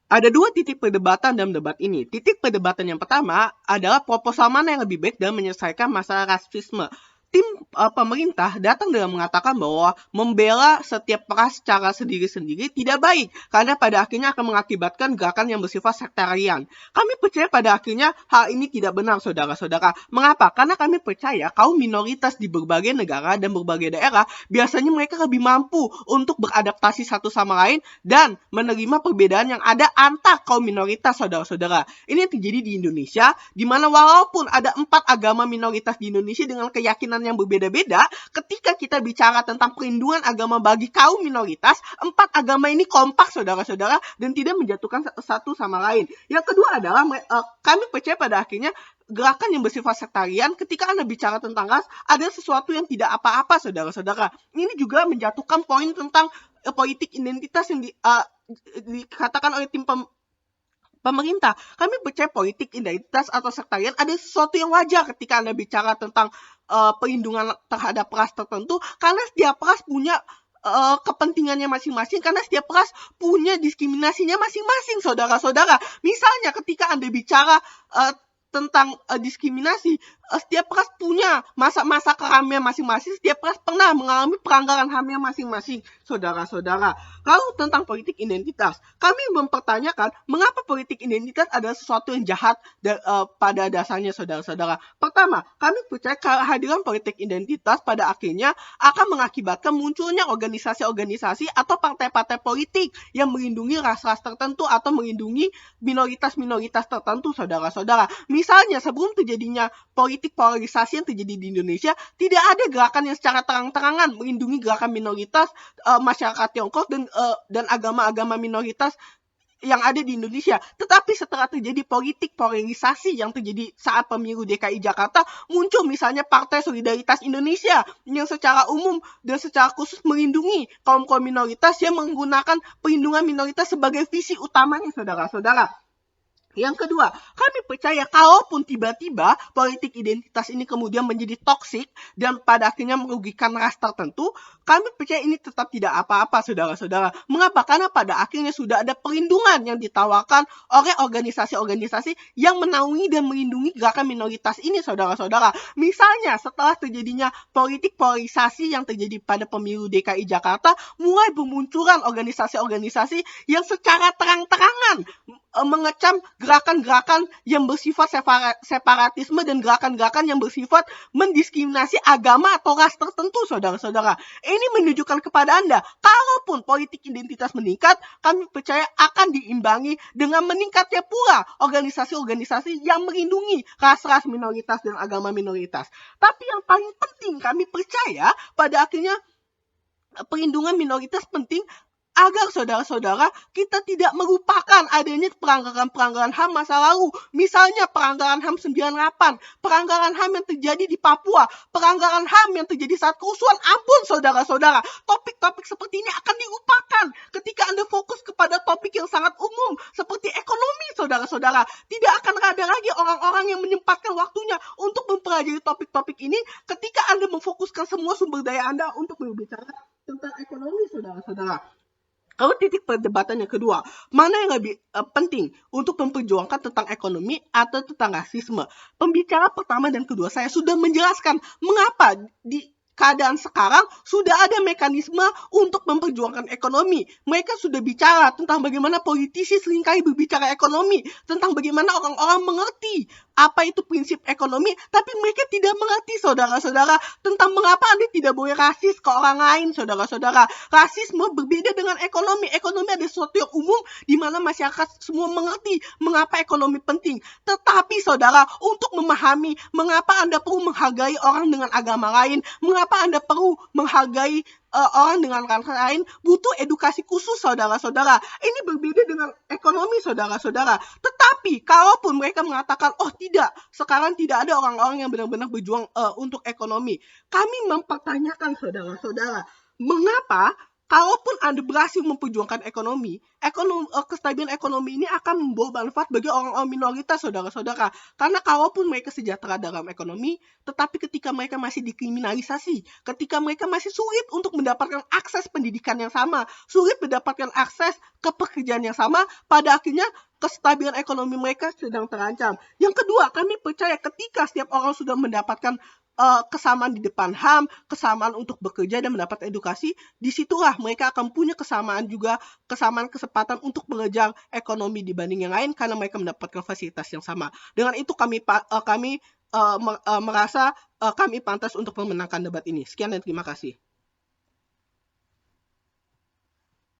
Ada dua titik perdebatan dalam debat ini. Titik perdebatan yang pertama adalah proposal mana yang lebih baik dalam menyelesaikan masalah rasisme. Tim pemerintah datang dengan mengatakan bahwa membela setiap ras secara sendiri-sendiri tidak baik karena pada akhirnya akan mengakibatkan gerakan yang bersifat sektarian. Kami percaya pada akhirnya hal ini tidak benar, saudara-saudara. Mengapa? Karena kami percaya kaum minoritas di berbagai negara dan berbagai daerah biasanya mereka lebih mampu untuk beradaptasi satu sama lain dan menerima perbedaan yang ada antar kaum minoritas, saudara-saudara. Ini yang terjadi di Indonesia, di mana walaupun ada 4 agama minoritas di Indonesia dengan keyakinan yang berbeda-beda, ketika kita bicara tentang perlindungan agama bagi kaum minoritas, 4 agama ini kompak, saudara-saudara, dan tidak menjatuhkan satu sama lain. Yang kedua adalah kami percaya pada akhirnya gerakan yang bersifat sektarian, ketika Anda bicara tentang ras, ada sesuatu yang tidak apa-apa, saudara-saudara. Ini juga menjatuhkan poin tentang politik identitas yang dikatakan oleh tim pemerintah. Kami percaya politik identitas atau sektarian ada sesuatu yang wajar ketika Anda bicara tentang perlindungan terhadap ras tertentu, karena setiap ras punya kepentingannya masing-masing, karena setiap ras punya diskriminasinya masing-masing, saudara-saudara. Misalnya ketika Anda bicara tentang diskriminasi, setiap ras punya masa-masa keramnya masing-masing, setiap ras pernah mengalami pelanggaran HAM-nya masing-masing, saudara-saudara. Lalu tentang politik identitas, kami mempertanyakan mengapa politik identitas adalah sesuatu yang jahat pada dasarnya, saudara-saudara. Pertama, kami percaya kehadiran politik identitas pada akhirnya akan mengakibatkan munculnya organisasi-organisasi atau partai-partai politik yang melindungi ras-ras tertentu atau melindungi minoritas-minoritas tertentu, saudara-saudara. Misalnya sebelum terjadinya politik polarisasi yang terjadi di Indonesia, tidak ada gerakan yang secara terang-terangan melindungi gerakan minoritas masyarakat Tiongkok dan agama-agama minoritas yang ada di Indonesia. Tetapi setelah terjadi politik polarisasi yang terjadi saat pemilu DKI Jakarta, muncul misalnya Partai Solidaritas Indonesia yang secara umum dan secara khusus melindungi kaum-kaum minoritas yang menggunakan perlindungan minoritas sebagai visi utamanya, saudara-saudara. Yang kedua, kami percaya kalaupun tiba-tiba politik identitas ini kemudian menjadi toksik dan pada akhirnya merugikan ras tertentu, kami percaya ini tetap tidak apa-apa, saudara-saudara. Mengapa? Karena pada akhirnya sudah ada perlindungan yang ditawarkan oleh organisasi-organisasi yang menaungi dan melindungi gerakan minoritas ini, saudara-saudara. Misalnya, setelah terjadinya politik polarisasi yang terjadi pada pemilu DKI Jakarta, mulai bermunculan organisasi-organisasi yang secara terang-terangan mengecam gerakan-gerakan yang bersifat separatisme dan gerakan-gerakan yang bersifat mendiskriminasi agama atau ras tertentu, saudara-saudara. Ini menunjukkan kepada Anda, kalaupun politik identitas meningkat, kami percaya akan diimbangi dengan meningkatnya pula organisasi-organisasi yang melindungi ras-ras minoritas dan agama minoritas. Tapi yang paling penting, kami percaya pada akhirnya perlindungan minoritas penting agar saudara-saudara kita tidak melupakan adanya pelanggaran-pelanggaran HAM masa lalu. Misalnya pelanggaran HAM 98, pelanggaran HAM yang terjadi di Papua, pelanggaran HAM yang terjadi saat kerusuhan. Ampun saudara-saudara, topik-topik seperti ini akan dilupakan ketika Anda fokus kepada topik yang sangat umum seperti ekonomi, saudara-saudara. Tidak akan ada lagi orang-orang yang menyempatkan waktunya untuk mempelajari topik-topik ini ketika Anda memfokuskan semua sumber daya Anda untuk berbicara tentang ekonomi, saudara-saudara. Lalu titik perdebatan yang kedua, mana yang lebih penting untuk memperjuangkan tentang ekonomi atau tentang rasisme? Pembicara pertama dan kedua saya sudah menjelaskan mengapa di keadaan sekarang sudah ada mekanisme untuk memperjuangkan ekonomi. Mereka sudah bicara tentang bagaimana politisi seringkali berbicara ekonomi, tentang bagaimana orang-orang mengerti apa itu prinsip ekonomi, tapi mereka tidak mengerti, saudara-saudara, tentang mengapa Anda tidak boleh rasis ke orang lain, saudara-saudara. Rasisme berbeda dengan ekonomi. Ekonomi ada sesuatu yang umum di mana masyarakat semua mengerti mengapa ekonomi penting. Tetapi, saudara, untuk memahami mengapa Anda perlu menghargai orang dengan agama lain, mengapa Anda perlu menghargai orang dengan ras lain, butuh edukasi khusus, saudara-saudara. Ini berbeda dengan ekonomi, saudara-saudara. Tetapi, kalaupun mereka mengatakan, oh tidak, sekarang tidak ada orang-orang yang benar-benar berjuang untuk ekonomi. Kami mempertanyakan, saudara-saudara, mengapa kalaupun Anda berhasil memperjuangkan kestabilan ekonomi ini akan membawa manfaat bagi orang-orang minoritas, saudara-saudara. Karena kalaupun mereka sejahtera dalam ekonomi, tetapi ketika mereka masih dikriminalisasi, ketika mereka masih sulit untuk mendapatkan akses pendidikan yang sama, sulit mendapatkan akses ke pekerjaan yang sama, pada akhirnya kestabilan ekonomi mereka sedang terancam. Yang kedua, kami percaya ketika setiap orang sudah mendapatkan kesamaan di depan HAM, kesamaan untuk bekerja dan mendapat edukasi, disitulah mereka akan punya kesamaan kesempatan untuk mengejar ekonomi dibanding yang lain karena mereka mendapatkan fasilitas yang sama. Dengan itu kami merasa kami pantas untuk memenangkan debat ini. Sekian dan terima kasih.